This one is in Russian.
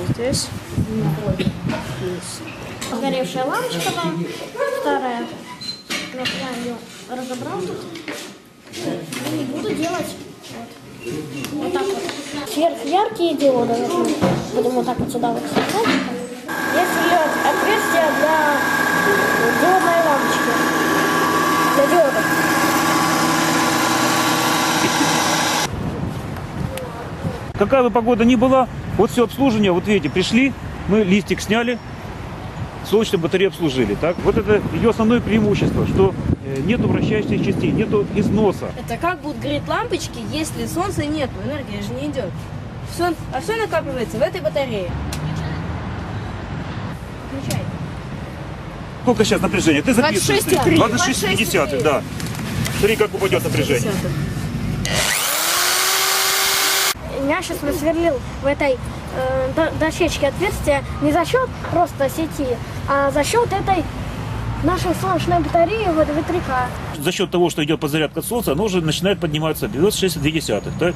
Здесь сгоревшая лампочка вам, старая. Я ее разобрал тут. И буду делать вот так вот. Сверхяркие диоды. Будем вот так вот сюда вот вставить. Есть ее отверстие для диодной лампочки. Для диодов. Какая бы погода ни была, вот все обслуживание, вот видите, пришли, мы листик сняли, солнечную батарею обслужили. Так? Вот это ее основное преимущество, что нету вращающихся частей, нету износа. Это как будут гореть лампочки, если солнца нету, энергия же не идет. Все накапливается в этой батарее. Включай. Сколько сейчас напряжение? Ты записываешь. 26,3, да. Смотри, как упадет напряжение. Я сейчас просверлил в этой дощечке отверстие не за счет просто сети, а за счет этой нашей солнечной батареи ветряка. За счет того, что идет подзарядка от солнца, оно уже начинает подниматься 96,2. Да?